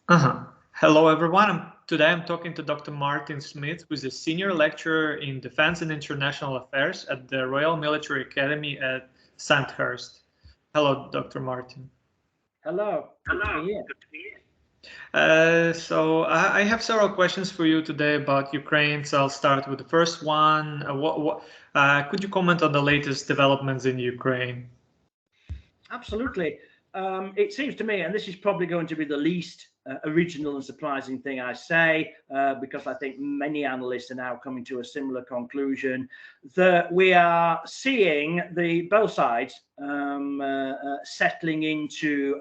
Hello, everyone. Today I'm talking to Dr. Martin Smith, who is a senior lecturer in Defense and International Affairs at the Royal Military Academy at Sandhurst. Hello, Dr. Martin. Hello, good to be here. I have several questions for you today about Ukraine. So I'll start with the first one. Could you comment on the latest developments in Ukraine? Absolutely. It seems to me, and this is probably going to be the least original and surprising thing I say, because I think many analysts are now coming to a similar conclusion, that we are seeing both sides settling into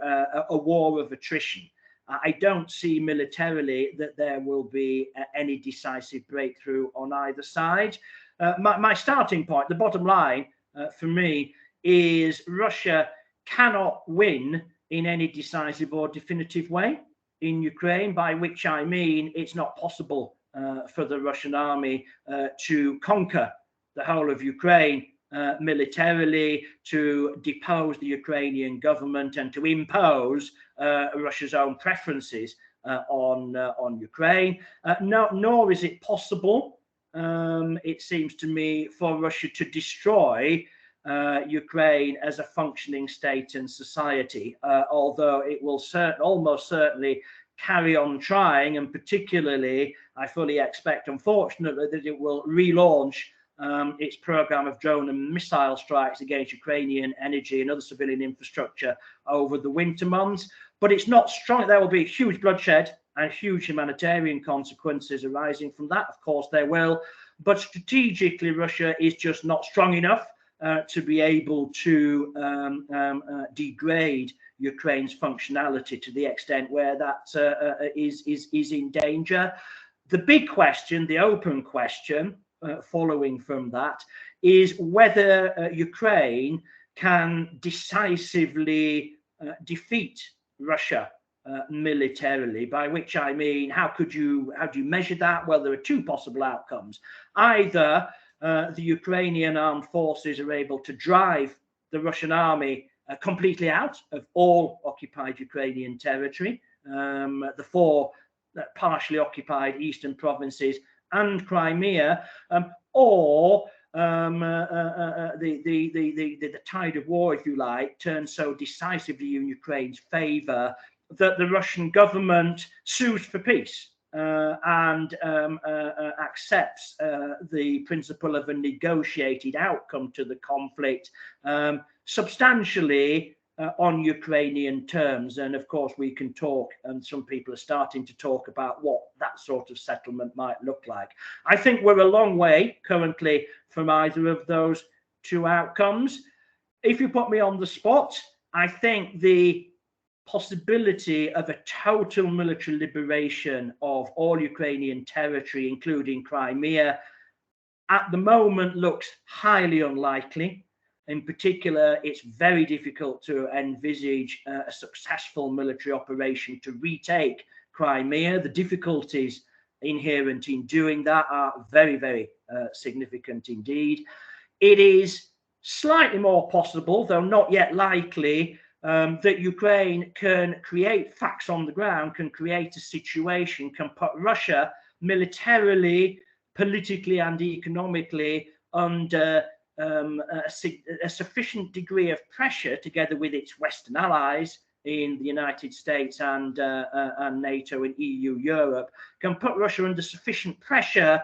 a war of attrition. I don't see militarily that there will be any decisive breakthrough on either side. My starting point, the bottom line for me, is Russia cannot win in any decisive or definitive way in Ukraine, by which I mean it's not possible for the Russian army to conquer the whole of Ukraine militarily, to depose the Ukrainian government and to impose Russia's own preferences on Ukraine. Nor is it possible, it seems to me, for Russia to destroy Ukraine as a functioning state and society, although it will almost certainly carry on trying, and particularly I fully expect, unfortunately, that it will relaunch its program of drone and missile strikes against Ukrainian energy and other civilian infrastructure over the winter months. But it's not strong. There will be huge bloodshed and huge humanitarian consequences arising from that. Of course, there will. But strategically, Russia is just not strong enough to be able to degrade Ukraine's functionality to the extent where that is in danger. The big question, the open question, following from that, is whether Ukraine can decisively defeat Russia militarily, by which I mean, how do you measure that? Well, there are two possible outcomes. Either the Ukrainian armed forces are able to drive the Russian army completely out of all occupied Ukrainian territory, the four partially occupied eastern provinces and Crimea, or the tide of war, if you like, turns so decisively in Ukraine's favor that the Russian government sues for peace and accepts the principle of a negotiated outcome to the conflict, substantially on Ukrainian terms. And of course, we can talk, and some people are starting to talk about what that sort of settlement might look like. I think we're a long way currently from either of those two outcomes. If you put me on the spot, I think the possibility of a total military liberation of all Ukrainian territory, including Crimea, at the moment looks highly unlikely. In particular, it's very difficult to envisage a successful military operation to retake Crimea. The difficulties inherent in doing that are very, very significant indeed. It is slightly more possible, though not yet likely, that Ukraine can create facts on the ground, can create a situation, can put Russia militarily, politically and economically under a sufficient degree of pressure, together with its Western allies in the United States and NATO and EU Europe, can put Russia under sufficient pressure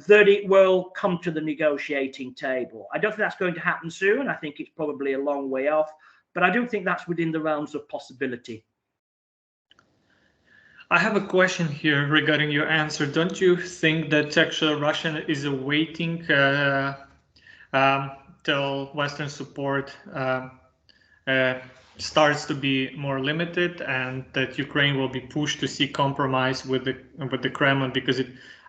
that it will come to the negotiating table. I don't think that's going to happen soon. I think it's probably a long way off, but I do think that's within the realms of possibility. I have a question here regarding your answer. Don't you think that actually Russia is awaiting till Western support starts to be more limited, and that Ukraine will be pushed to seek compromise with the Kremlin, because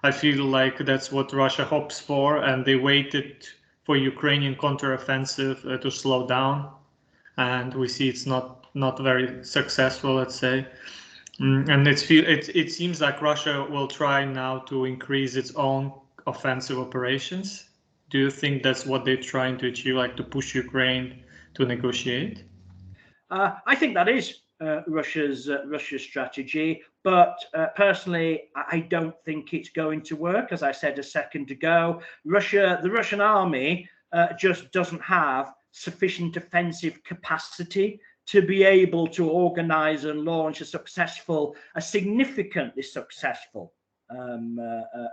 I feel like that's what Russia hopes for, and they waited for Ukrainian counteroffensive to slow down, and we see it's not very successful, let's say. And it seems like Russia will try now to increase its own offensive operations. Do you think that's what they're trying to achieve, like to push Ukraine to negotiate? I think that is Russia's strategy, but personally, I don't think it's going to work. As I said a second ago, the Russian army just doesn't have sufficient offensive capacity to be able to organize and launch a significantly successful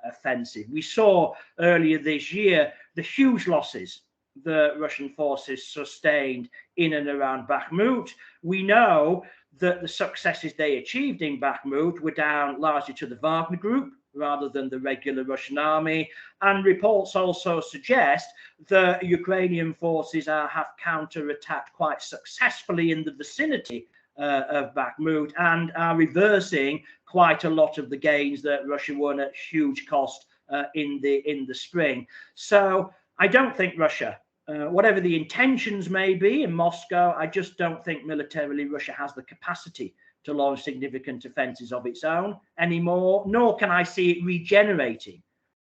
offensive. We saw earlier this year the huge losses the Russian forces sustained in and around Bakhmut. We know that the successes they achieved in Bakhmut were down largely to the Wagner Group rather than the regular Russian army. And reports also suggest that Ukrainian forces have counterattacked quite successfully in the vicinity of Bakhmut and are reversing quite a lot of the gains that Russia won at huge cost in the spring. So I don't think Russia, whatever the intentions may be in Moscow, I just don't think militarily Russia has the capacity to launch significant offensives of its own anymore, nor can I see it regenerating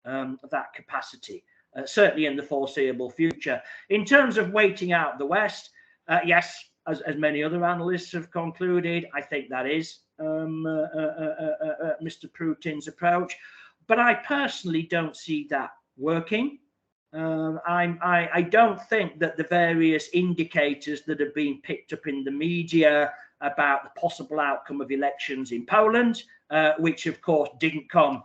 that capacity, certainly in the foreseeable future. In terms of waiting out the West, yes, as many other analysts have concluded, I think that is Mr. Putin's approach. But I personally don't see that working. I don't think that the various indicators that have been picked up in the media about the possible outcome of elections in Poland, which of course didn't come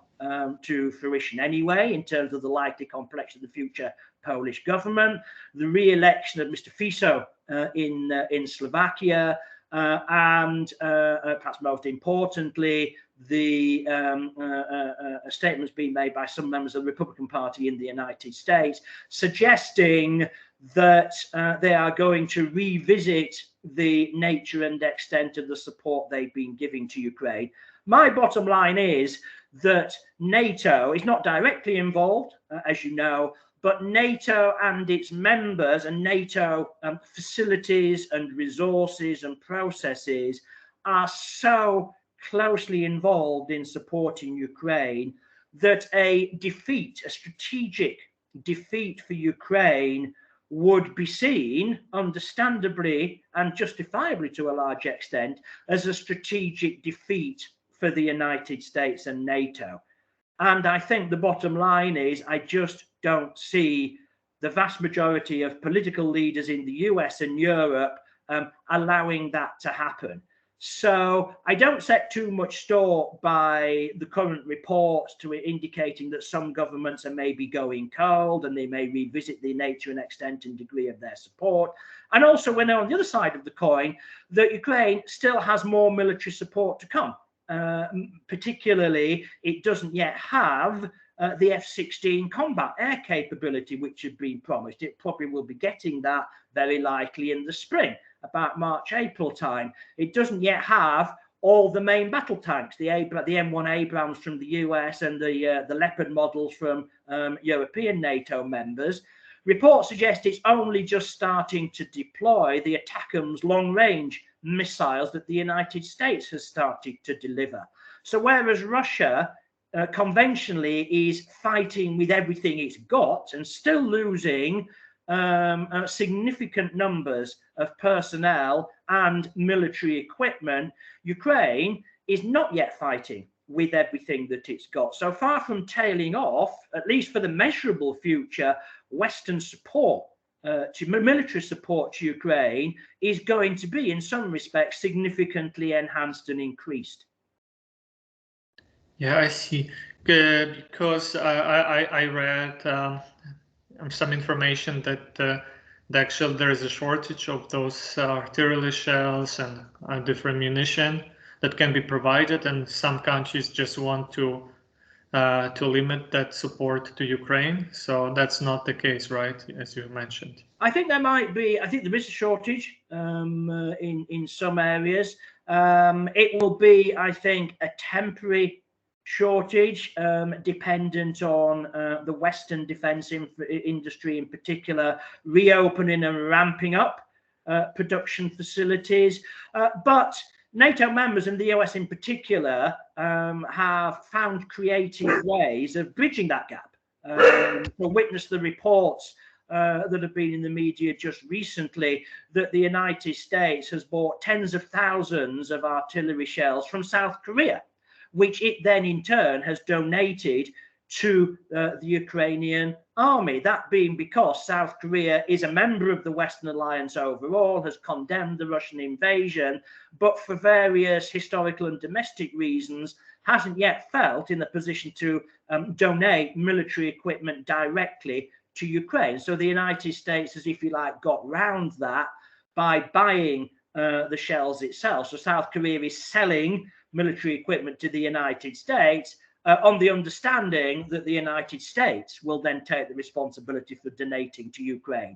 to fruition anyway in terms of the likely complexion of the future Polish government, the re-election of Mr. Fico in Slovakia, and perhaps most importantly, the statements being made by some members of the Republican Party in the United States, suggesting that they are going to revisit the nature and extent of the support they've been giving to Ukraine. My bottom line is that NATO is not directly involved, as you know, but NATO and its members and NATO facilities and resources and processes are so closely involved in supporting Ukraine that a strategic defeat for Ukraine would be seen, understandably and justifiably to a large extent, as a strategic defeat for the United States and NATO. And I think the bottom line is I just don't see the vast majority of political leaders in the US and Europe allowing that to happen. So I don't set too much store by the current reports to indicating that some governments are maybe going cold and they may revisit the nature and extent and degree of their support. And also when on the other side of the coin, that Ukraine still has more military support to come. Particularly, it doesn't yet have the F-16 combat air capability, which had been promised. It probably will be getting that very likely in the spring, about March, April time. It doesn't yet have all the main battle tanks, the M1 Abrams from the US and the Leopard models from European NATO members. Reports suggest it's only just starting to deploy the ATACMS long-range missiles that the United States has started to deliver. So whereas Russia conventionally is fighting with everything it's got and still losing significant numbers of personnel and military equipment, Ukraine is not yet fighting with everything that it's got. So far from tailing off, at least for the measurable future, Western support military support to Ukraine is going to be, in some respects, significantly enhanced and increased. Yeah, I see. Because I read some information that actually there is a shortage of those artillery shells and different munition that can be provided, and some countries just want to limit that support to Ukraine. So that's not the case, right? As you mentioned. I think there might be. I think there is a shortage in some areas. It will be, I think, a temporary shortage, dependent on the Western defence industry in particular, reopening and ramping up production facilities. But NATO members and the US in particular have found creative ways of bridging that gap. To witness the reports that have been in the media just recently that the United States has bought tens of thousands of artillery shells from South Korea, which it then in turn has donated to the Ukrainian army. That being because South Korea is a member of the Western Alliance overall, has condemned the Russian invasion, but for various historical and domestic reasons hasn't yet felt in the position to donate military equipment directly to Ukraine. So the United States has, if you like, got round that by buying the shells itself. So South Korea is selling military equipment to the United States on the understanding that the United States will then take the responsibility for donating to Ukraine.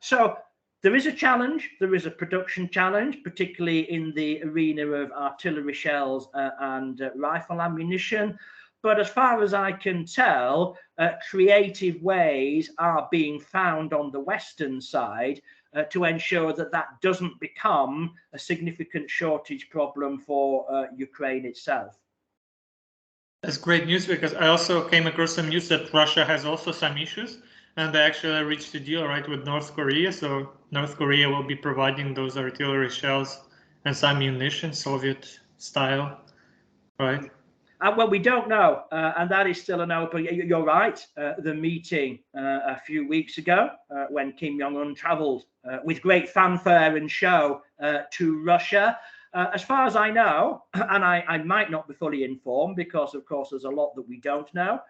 So there is a challenge, there is a production challenge, particularly in the arena of artillery shells and rifle ammunition. But as far as I can tell, creative ways are being found on the Western side to ensure that that doesn't become a significant shortage problem for Ukraine itself. That's great news, because I also came across some news that Russia has also some issues, and they actually reached a deal, right, with North Korea. So North Korea will be providing those artillery shells and some munition, Soviet style, right? Well, we don't know, and that is still an open. You're right. The meeting a few weeks ago, when Kim Jong-un travelled with great fanfare and show to Russia. As far as I know, and I might not be fully informed because, of course, there's a lot that we don't know,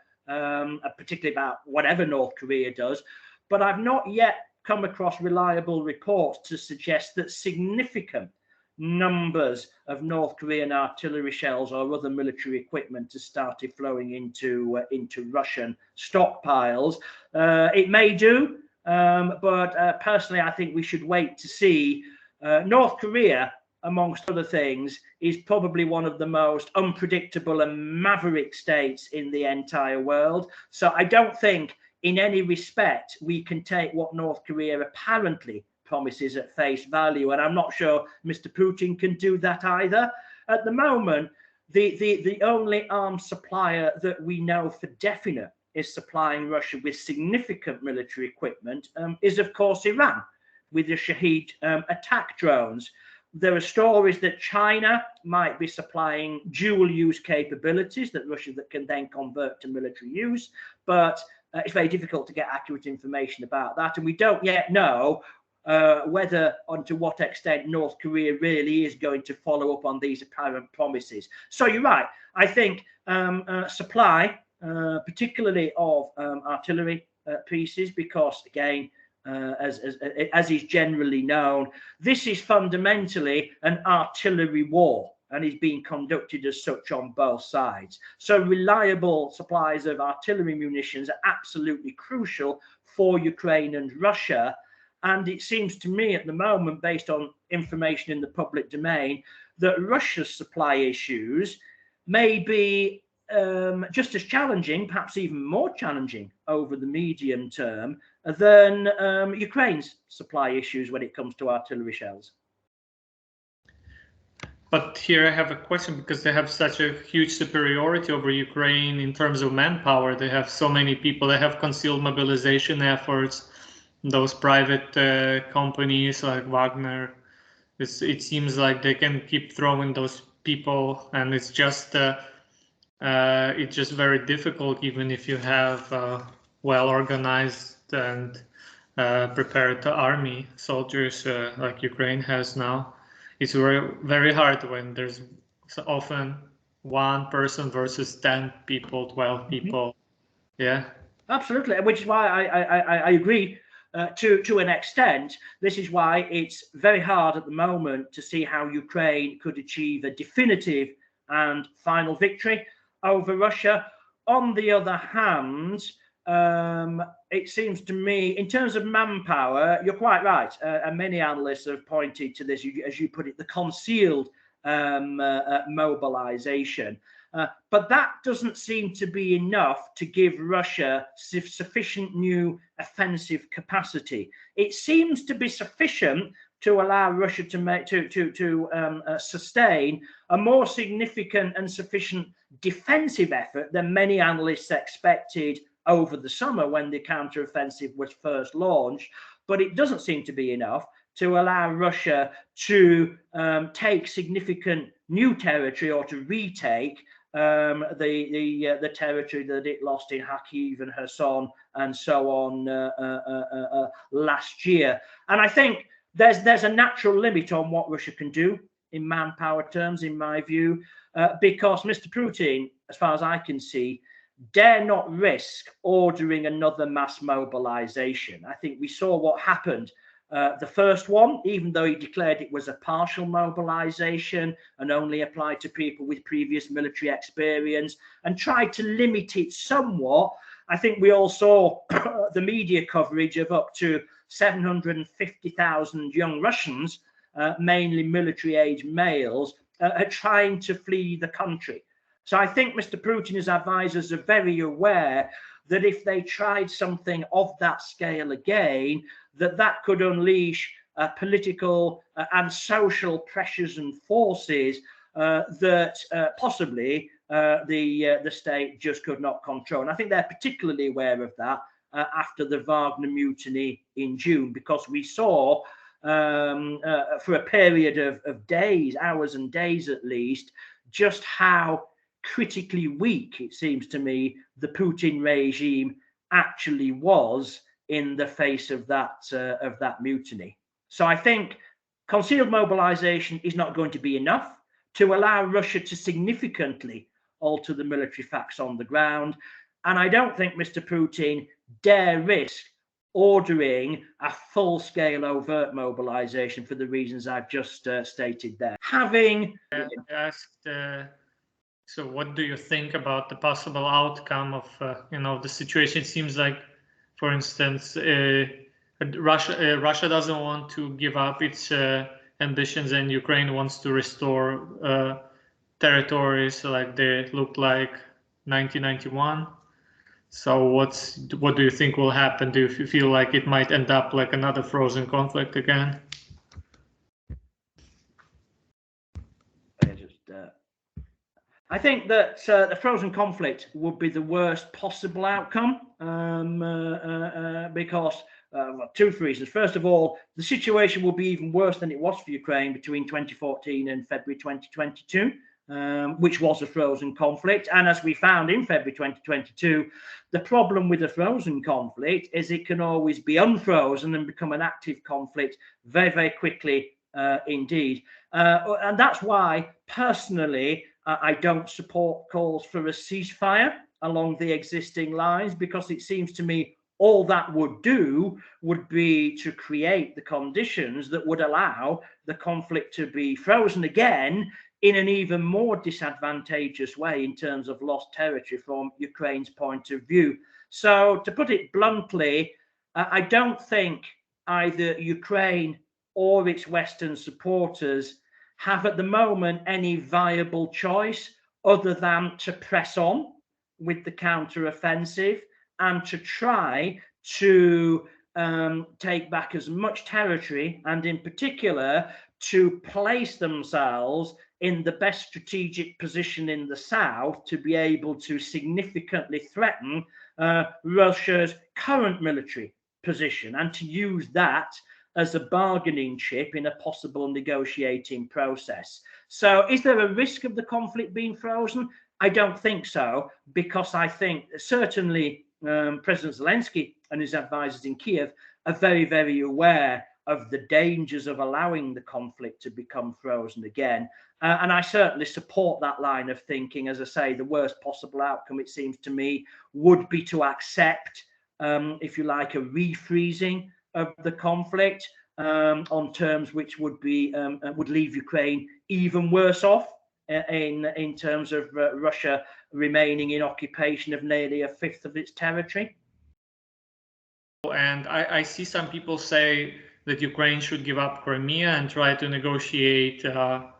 particularly about whatever North Korea does, but I've not yet come across reliable reports to suggest that significant numbers of North Korean artillery shells or other military equipment has started flowing into Russian stockpiles. It may do, but personally, I think we should wait to see. North Korea, amongst other things, is probably one of the most unpredictable and maverick states in the entire world. So I don't think in any respect we can take what North Korea apparently promises at face value, and I'm not sure Mr. Putin can do that either. At the moment, the only arms supplier that we know for definite is supplying Russia with significant military equipment is, of course, Iran, with the Shahed attack drones. There are stories that China might be supplying dual-use capabilities that Russia that can then convert to military use, but it's very difficult to get accurate information about that, and we don't yet know whether and to what extent North Korea really is going to follow up on these apparent promises. So you're right. I think supply, particularly of artillery pieces, because again, as is generally known, this is fundamentally an artillery war and is being conducted as such on both sides. So reliable supplies of artillery munitions are absolutely crucial for Ukraine and Russia. And it seems to me at the moment, based on information in the public domain, that Russia's supply issues may be just as challenging, perhaps even more challenging over the medium term than Ukraine's supply issues when it comes to artillery shells. But here I have a question, because they have such a huge superiority over Ukraine in terms of manpower. They have so many people, they have concealed mobilization efforts. Those private companies like Wagner, it seems like they can keep throwing those people, and it's just very difficult, even if you have well organized and prepared army soldiers like Ukraine has now. It's very, very hard when there's often one person versus 10 people, 12 people. Yeah, absolutely, which is why I agree. To an extent, this is why it's very hard at the moment to see how Ukraine could achieve a definitive and final victory over Russia. On the other hand, it seems to me, in terms of manpower, you're quite right. And many analysts have pointed to this, as you put it, the concealed mobilization. But that doesn't seem to be enough to give Russia sufficient new offensive capacity. It seems to be sufficient to allow Russia to sustain a more significant and sufficient defensive effort than many analysts expected over the summer when the counteroffensive was first launched. But it doesn't seem to be enough to allow Russia to take significant new territory or to retake the territory that it lost in Kharkiv and Kherson and so on last year. And I think there's a natural limit on what Russia can do in manpower terms, in my view, because Mr. Putin, as far as I can see, dare not risk ordering another mass mobilization. I think we saw what happened. The first one, even though he declared it was a partial mobilization and only applied to people with previous military experience and tried to limit it somewhat, I think we all saw the media coverage of up to 750,000 young Russians, mainly military-age males, trying to flee the country. So I think Mr. Putin's advisors are very aware that if they tried something of that scale again, that could unleash political and social pressures and forces that possibly the state just could not control. And I think they're particularly aware of that after the Wagner mutiny in June, because we saw for a period of days, hours and days at least, just how critically weak, it seems to me, the Putin regime actually was in the face of that mutiny. So I think concealed mobilization is not going to be enough to allow Russia to significantly alter the military facts on the ground. And I don't think Mr. Putin dare risk ordering a full-scale overt mobilization for the reasons I've just stated there. Having asked, so what do you think about the possible outcome of the situation? It seems like, for instance, Russia doesn't want to give up its ambitions, and Ukraine wants to restore territories like they looked like 1991. So what do you think will happen? Do you feel like it might end up like another frozen conflict again? I think that the frozen conflict would be the worst possible outcome because two reasons. First of all, the situation will be even worse than it was for Ukraine between 2014 and February 2022, which was a frozen conflict. And as we found in February 2022, the problem with a frozen conflict is it can always be unfrozen and become an active conflict very, very quickly indeed. And that's why, personally, I don't support calls for a ceasefire along the existing lines, because it seems to me all that would do would be to create the conditions that would allow the conflict to be frozen again in an even more disadvantageous way in terms of lost territory from Ukraine's point of view. So to put it bluntly, I don't think either Ukraine or its Western supporters have at the moment any viable choice other than to press on with the counter-offensive and to try to take back as much territory, and in particular to place themselves in the best strategic position in the south to be able to significantly threaten Russia's current military position and to use that as a bargaining chip in a possible negotiating process. So is there a risk of the conflict being frozen? I don't think so, because I think certainly President Zelensky and his advisors in Kiev are very, very aware of the dangers of allowing the conflict to become frozen again. And I certainly support that line of thinking. As I say, the worst possible outcome, it seems to me, would be to accept, if you like, a refreezing of the conflict on terms which would be would leave Ukraine even worse off in terms of Russia remaining in occupation of nearly a fifth of its territory. And I see some people say that Ukraine should give up Crimea and try to negotiate the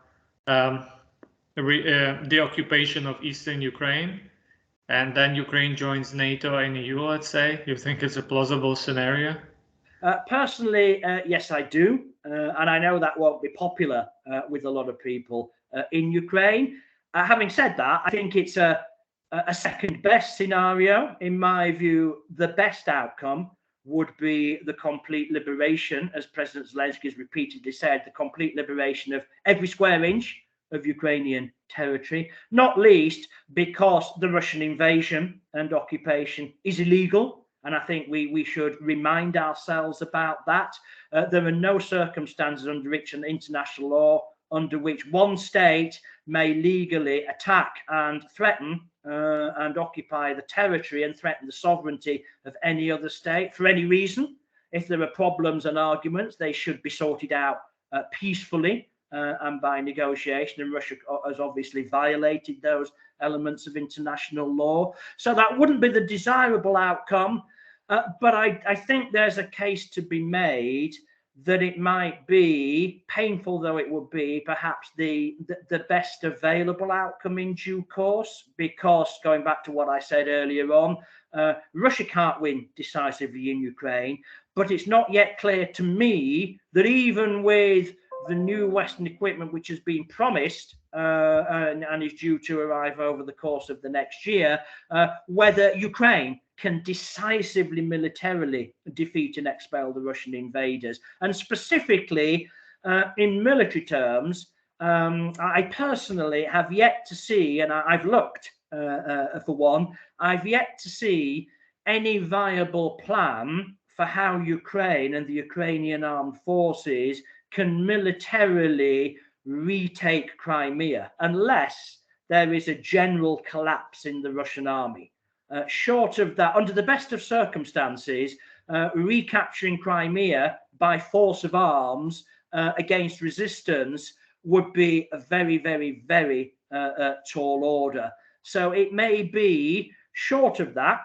occupation of eastern Ukraine, and then Ukraine joins NATO and EU, let's say. You think it's a plausible scenario? Personally, yes, I do. And I know that won't be popular with a lot of people in Ukraine. Having said that, I think it's a A second best scenario, in my view, the best outcome would be the complete liberation, as President Zelensky has repeatedly said, the complete liberation of every square inch of Ukrainian territory, not least because the Russian invasion and occupation is illegal. And I think we should remind ourselves about that. There are no circumstances under which an international law under which one state may legally attack and threaten and occupy the territory and threaten the sovereignty of any other state for any reason. If there are problems and arguments, they should be sorted out peacefully and by negotiation. And Russia has obviously violated those elements of international law. So that wouldn't be the desirable outcome. But I think there's a case to be made that it might be, painful though it would be, perhaps the best available outcome in due course, because going back to what I said earlier on, Russia can't win decisively in Ukraine, but it's not yet clear to me that even with the new Western equipment which has been promised and is due to arrive over the course of the next year, whether Ukraine can decisively militarily defeat and expel the Russian invaders. And specifically, in military terms, I personally have yet to see, and I've looked for one, I've yet to see any viable plan for how Ukraine and the Ukrainian armed forces can militarily retake Crimea, unless there is a general collapse in the Russian army. Short of that, under the best of circumstances, recapturing Crimea by force of arms against resistance would be a very, very, very tall order. So it may be, short of that,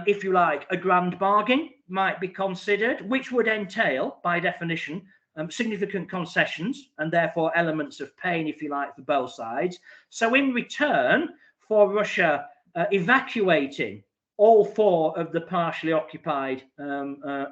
if you like, a grand bargain might be considered, which would entail, by definition, significant concessions and therefore elements of pain, if you like, for both sides. So in return for Russia evacuating all four of the partially occupied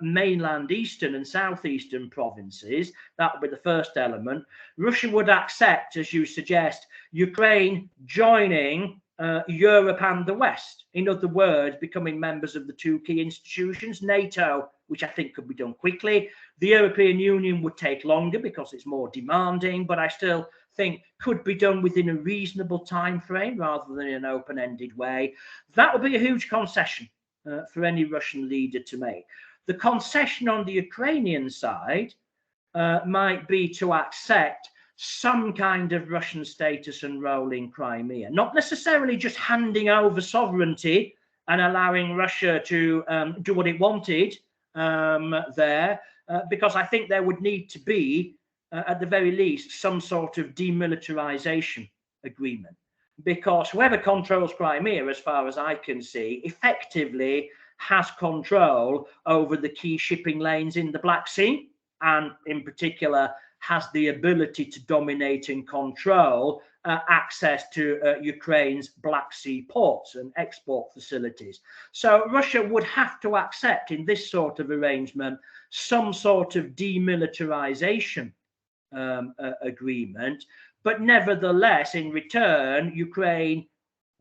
mainland eastern and southeastern provinces, that would be the first element. Russia would accept, as you suggest, Ukraine joining Europe and the West. In other words, becoming members of the two key institutions, NATO, which I think could be done quickly. The European Union would take longer because it's more demanding, but I still think could be done within a reasonable time frame rather than in an open-ended way. That would be a huge concession for any Russian leader to make. The concession on the Ukrainian side might be to accept some kind of Russian status and role in Crimea, not necessarily just handing over sovereignty and allowing Russia to do what it wanted there, because I think there would need to be, at the very least, some sort of demilitarization agreement, because whoever controls Crimea, as far as I can see, effectively has control over the key shipping lanes in the Black Sea, and in particular has the ability to dominate and control access to Ukraine's Black Sea ports and export facilities. So Russia would have to accept in this sort of arrangement some sort of demilitarization agreement, but nevertheless, in return, Ukraine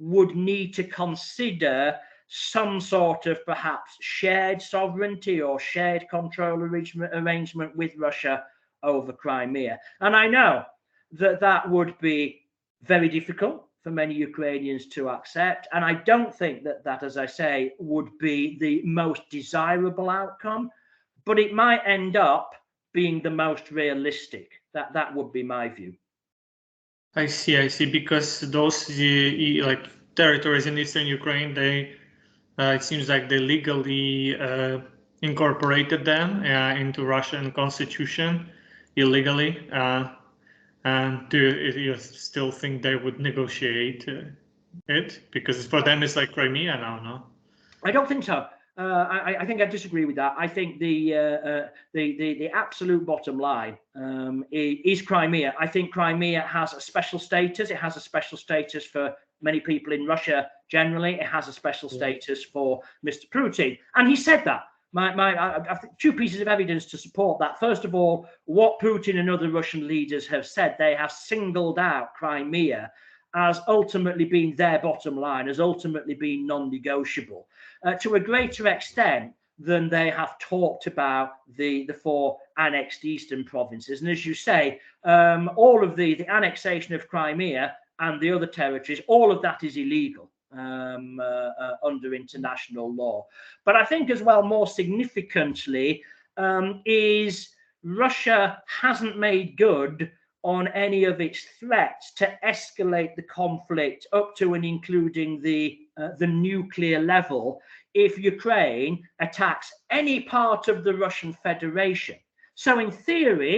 would need to consider some sort of perhaps shared sovereignty or shared control arrangement with Russia over Crimea. And I know that that would be very difficult for many Ukrainians to accept. And I don't think that that, as I say, would be the most desirable outcome, but it might end up being the most realistic. That would be my view. I see, because those like territories in eastern Ukraine, they it seems like they legally incorporated them into Russian constitution illegally. And do you still think they would negotiate it? Because for them it's like Crimea now, no? I don't think so. I think I disagree with that. I think the absolute bottom line is Crimea. I think Crimea has a special status. It has a special status for many people in Russia generally. It has a special status for Mr. Putin. And he said that. I think two pieces of evidence to support that. First of all, what Putin and other Russian leaders have said, they have singled out Crimea as ultimately being their bottom line, as ultimately being non-negotiable, to a greater extent than they have talked about the 4 annexed eastern provinces. And as you say, all of the annexation of Crimea and the other territories, all of that is illegal under international law. But I think as well, more significantly, is Russia hasn't made good on any of its threats to escalate the conflict up to and including the nuclear level if Ukraine attacks any part of the Russian Federation. So in theory,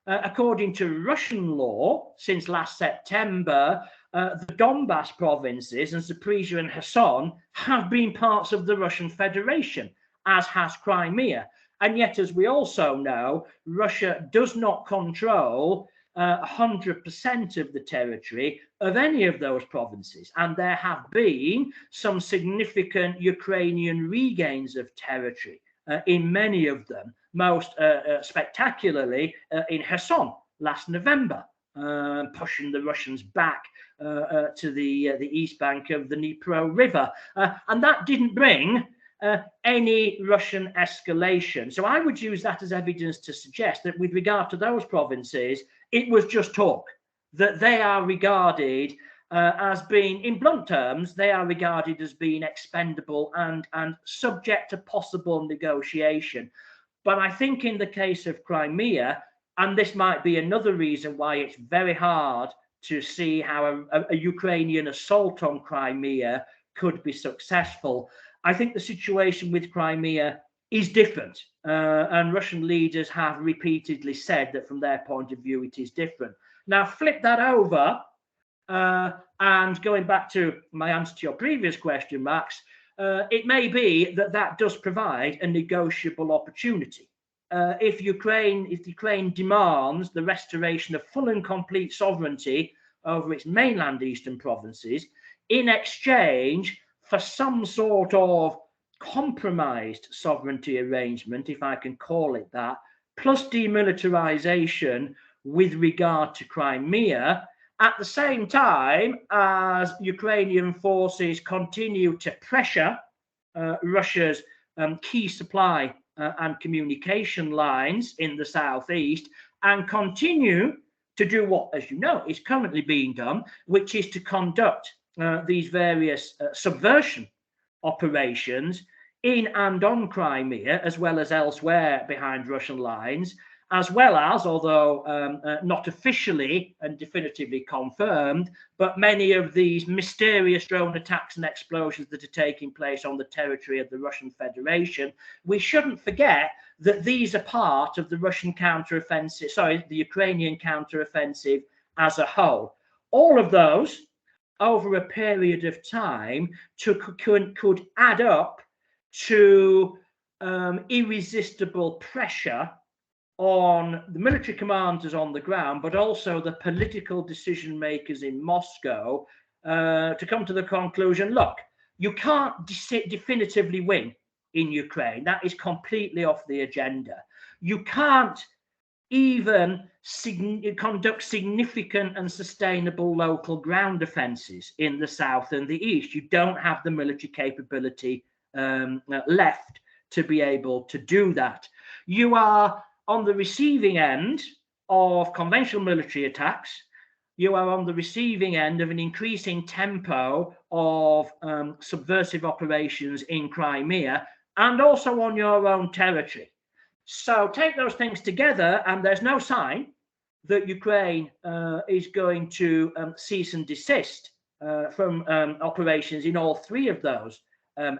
according to Russian law, since last September, the Donbass provinces and Zaporizhia and Kherson have been parts of the Russian Federation, as has Crimea. And yet, as we also know, Russia does not control 100% of the territory of any of those provinces. And there have been some significant Ukrainian regains of territory in many of them, most spectacularly in Kherson last November, pushing the Russians back to the east bank of the Dnipro River. And that didn't bring any Russian escalation. So I would use that as evidence to suggest that with regard to those provinces, it was just talk, that they are regarded as being, in blunt terms, they are regarded as being expendable and subject to possible negotiation. But I think in the case of Crimea, and this might be another reason why it's very hard to see how a Ukrainian assault on Crimea could be successful, I think the situation with Crimea is different. And Russian leaders have repeatedly said that from their point of view, it is different. Now, flip that over, and going back to my answer to your previous question, Max, it may be that that does provide a negotiable opportunity. If Ukraine demands the restoration of full and complete sovereignty over its mainland eastern provinces in exchange for some sort of compromised sovereignty arrangement, if I can call it that, plus demilitarization with regard to Crimea, at the same time as Ukrainian forces continue to pressure Russia's key supply and communication lines in the southeast, and continue to do what, as you know, is currently being done, which is to conduct these various subversion operations in and on Crimea, as well as elsewhere behind Russian lines, as well as, although not officially and definitively confirmed, but many of these mysterious drone attacks and explosions that are taking place on the territory of the Russian Federation. We shouldn't forget that these are part of the Russian counteroffensive, sorry, the Ukrainian counteroffensive as a whole. All of those, over a period of time, could add up to irresistible pressure on the military commanders on the ground, but also the political decision makers in Moscow, to come to the conclusion, look, you can't definitively win in Ukraine. That is completely off the agenda. You can't even conduct significant and sustainable local ground defenses in the south and the east. You don't have the military capability left to be able to do that. You are on the receiving end of conventional military attacks. You are on the receiving end of an increasing tempo of subversive operations in Crimea, and also on your own territory. So take those things together, and there's no sign that Ukraine is going to cease and desist from operations in all three of those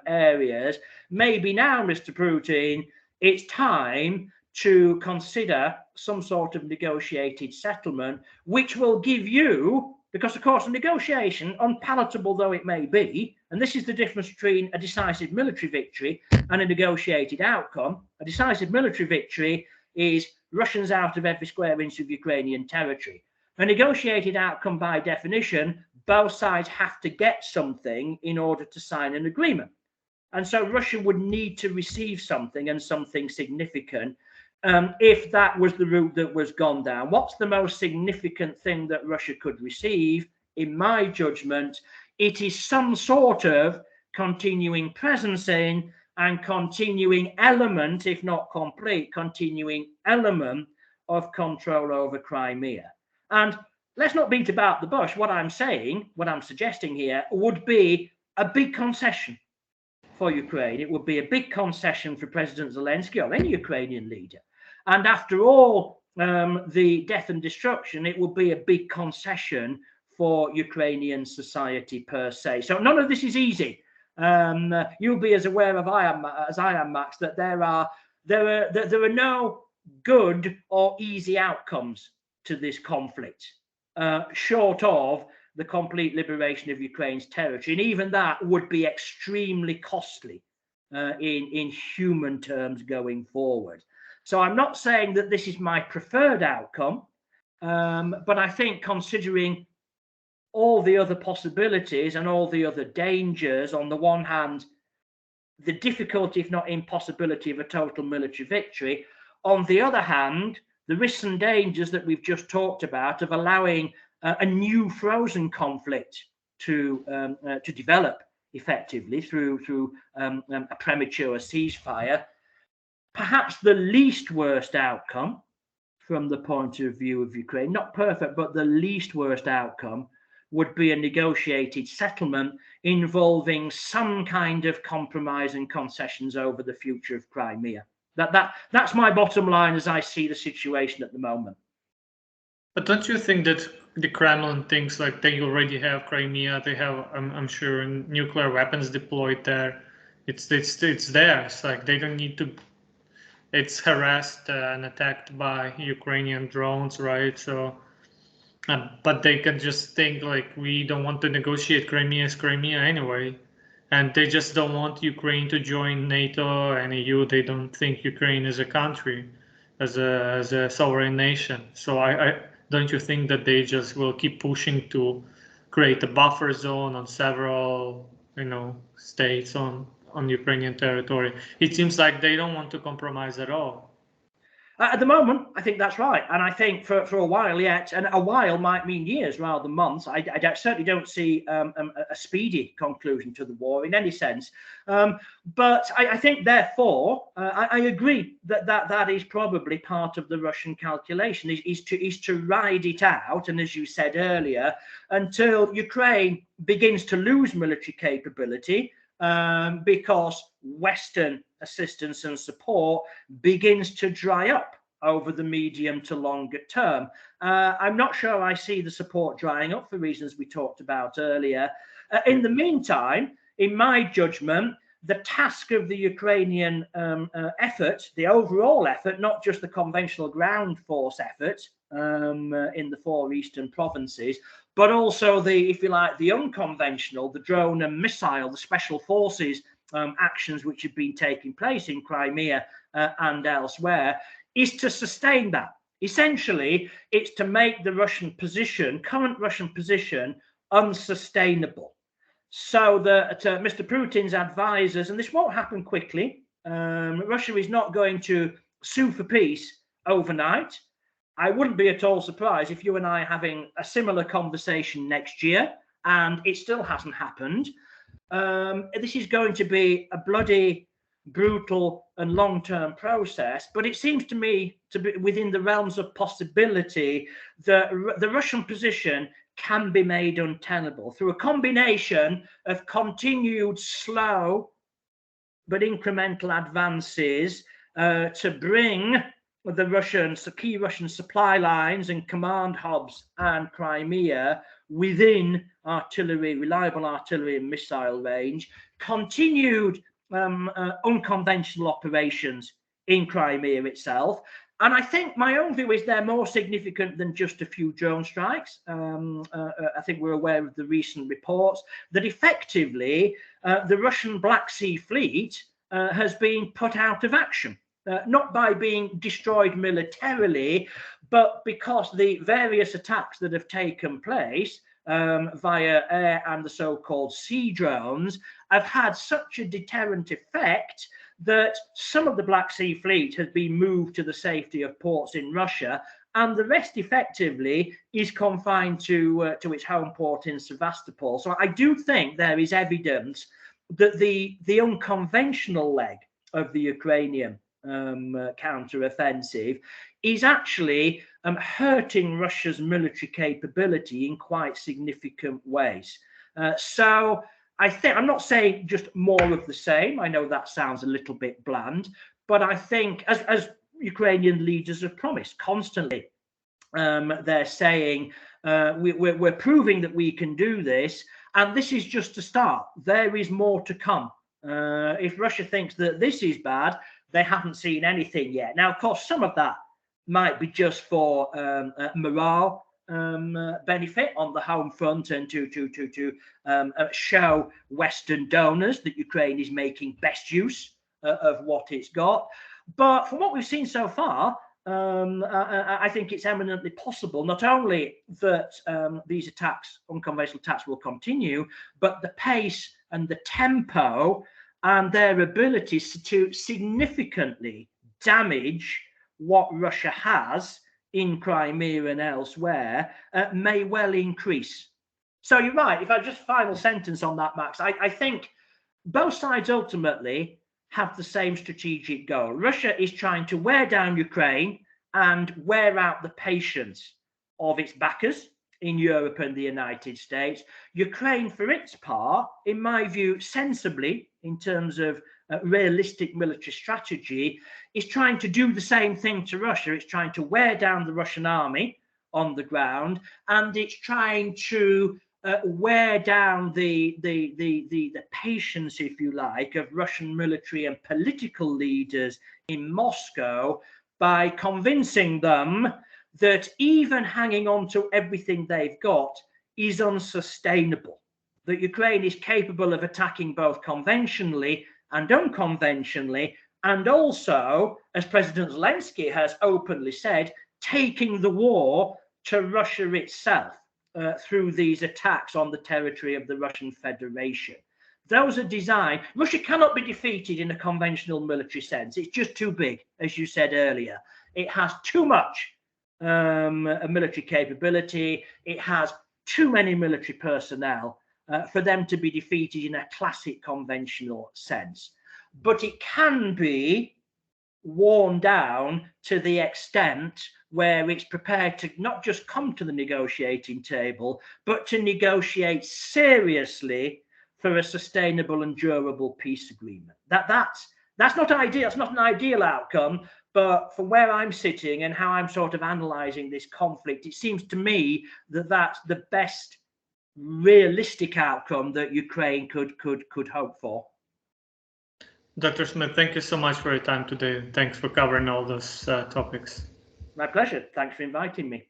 areas. Maybe now, Mr. Putin, it's time to consider some sort of negotiated settlement, which will give you, because of course a negotiation, unpalatable though it may be, and this is the difference between a decisive military victory and a negotiated outcome. A decisive military victory is Russians out of every square inch of Ukrainian territory. A negotiated outcome, by definition, both sides have to get something in order to sign an agreement. And so Russia would need to receive something, and something significant, if that was the route that was gone down. What's the most significant thing that Russia could receive? in my judgment, it is some sort of continuing presence in and continuing element, if not complete, continuing element of control over Crimea. And let's not beat about the bush. What I'm saying, what I'm suggesting here, would be a big concession for Ukraine. It would be a big concession for President Zelensky or any Ukrainian leader. And after all the death and destruction, it would be a big concession for Ukrainian society per se. So none of this is easy. You'll be as aware of as I am, Max, that there are no good or easy outcomes to this conflict, short of the complete liberation of Ukraine's territory. And even that would be extremely costly in human terms going forward. So I'm not saying that this is my preferred outcome, but I think considering all the other possibilities and all the other dangers, on the one hand, the difficulty, if not impossibility, of a total military victory, on the other hand, the risks and dangers that we've just talked about of allowing a new frozen conflict to develop effectively through a premature ceasefire, perhaps the least worst outcome from the point of view of Ukraine, not perfect, but the least worst outcome would be a negotiated settlement involving some kind of compromise and concessions over the future of Crimea. That's my bottom line as I see the situation at the moment. But don't you think that the Kremlin thinks like they already have Crimea? They have, I'm sure, nuclear weapons deployed there. It's theirs. Like they don't need to. It's harassed and attacked by Ukrainian drones, right? So, but they can just think like we don't want to negotiate Crimea's Crimea anyway, and they just don't want Ukraine to join NATO and EU. They don't think Ukraine is a country, as a sovereign nation. So I don't you think that they just will keep pushing to create a buffer zone on several, states on Ukrainian territory? It seems like they don't want to compromise at all. At the moment, I think that's right. And I think for a while yet, and a while might mean years rather than months, I certainly don't see a speedy conclusion to the war in any sense. But I think, therefore, I agree that is probably part of the Russian calculation, is to ride it out, and as you said earlier, until Ukraine begins to lose military capability, because Western assistance and support begins to dry up over the medium to longer term. I'm not sure I see the support drying up for reasons we talked about earlier. In the meantime, in my judgment, the task of the Ukrainian effort, the overall effort, not just the conventional ground force effort in the 4 eastern provinces, but also the, if you like, the unconventional, the drone and missile, the special forces actions which have been taking place in Crimea and elsewhere, is to sustain that. Essentially, it's to make the Russian position, current Russian position, unsustainable. So that Mr. Putin's advisors, and this won't happen quickly, Russia is not going to sue for peace overnight. I wouldn't be at all surprised if you and I are having a similar conversation next year and it still hasn't happened. This is going to be a bloody, brutal and long-term process, but it seems to me to be within the realms of possibility that the Russian position can be made untenable through a combination of continued slow but incremental advances to bring the key Russian supply lines and command hubs and Crimea within reliable artillery and missile range, continued unconventional operations in Crimea itself. And I think my own view is they're more significant than just a few drone strikes. I think we're aware of the recent reports that effectively the Russian Black Sea Fleet has been put out of action. Not by being destroyed militarily, but because the various attacks that have taken place via air and the so-called sea drones have had such a deterrent effect that some of the Black Sea Fleet has been moved to the safety of ports in Russia, and the rest effectively is confined to its home port in Sevastopol. So I do think there is evidence that the unconventional leg of the Ukrainian counter-offensive is actually hurting Russia's military capability in quite significant ways. So I think, I'm not saying just more of the same. I know that sounds a little bit bland, but I think as Ukrainian leaders have promised constantly, they're saying we're proving that we can do this, and this is just a start. There is more to come. If Russia thinks that this is bad, they haven't seen anything yet. Now, of course, some of that might be just for morale benefit on the home front, and to show Western donors that Ukraine is making best use of what it's got. But from what we've seen so far, I think it's eminently possible not only that these attacks, unconventional attacks, will continue, but the pace and the tempo and their abilities to significantly damage what Russia has in Crimea and elsewhere may well increase. So you're right. If I just final sentence on that, Max, I think both sides ultimately have the same strategic goal. Russia is trying to wear down Ukraine and wear out the patience of its backers in Europe and the United States. Ukraine, for its part, in my view, sensibly, in terms of realistic military strategy, is trying to do the same thing to Russia. It's trying to wear down the Russian army on the ground, and it's trying to wear down the patience, if you like, of Russian military and political leaders in Moscow by convincing them that even hanging on to everything they've got is unsustainable, that Ukraine is capable of attacking both conventionally and unconventionally, and also, as President Zelensky has openly said, taking the war to Russia itself through these attacks on the territory of the Russian Federation. Those are designed. Russia cannot be defeated in a conventional military sense. It's just too big, as you said earlier. It has too much military capability. It has too many military personnel for them to be defeated in a classic conventional sense. But it can be worn down to the extent where it's prepared to not just come to the negotiating table, but to negotiate seriously for a sustainable and durable peace agreement. That's not ideal. That's not an ideal outcome. But from where I'm sitting and how I'm sort of analysing this conflict, it seems to me that that's the best realistic outcome that Ukraine could hope for. Dr. Smith, thank you so much for your time today. Thanks for covering all those topics. My pleasure. Thanks for inviting me.